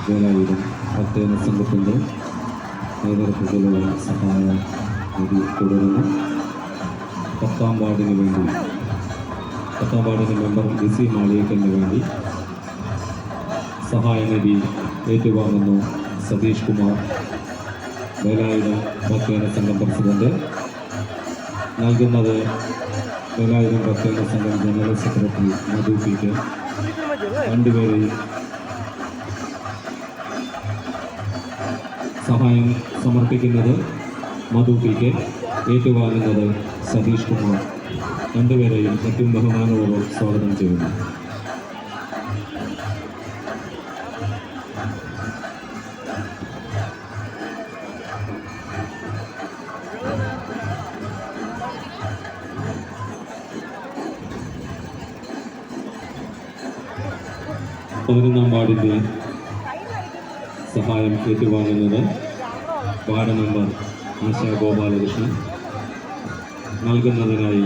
വേലായുധം പ്രത്യേക സംഘത്തിൻ്റെ നേതൃത്വത്തിലുള്ള സഹായ നിധി തുടരുന്നു. 10ാം വാർഡിന് മെമ്പർ ലിസി മാളിയേക്കലിന് വേണ്ടി സഹായനിധി ഏറ്റുവാങ്ങുന്നു സതീഷ് കുമാർ, വേലായുധം പ്രത്യേക സംഘം പ്രസിഡന്റ്. നൽകുന്നത് വേലായുധം പ്രത്യേക സംഘം ജനറൽ സെക്രട്ടറി മധു പി കെ. രണ്ടുപേരെയും സഹായം സമർപ്പിക്കുന്നത് മധു പി കെ, ഏറ്റുവാങ്ങുന്നത് സതീഷ് കുമാർ. രണ്ടുപേരെയും ഏറ്റവും ബഹുമാനപൂർവ്വം സ്വാഗതം ചെയ്യുന്നു. പതിനൊന്നാം വാർഡിൻ്റെ സഹായം ഏറ്റുവാങ്ങുന്നത് വാർഡ് മെമ്പർ ആശാ ഗോപാലകൃഷ്ണൻ. നൽകുന്നതിനായി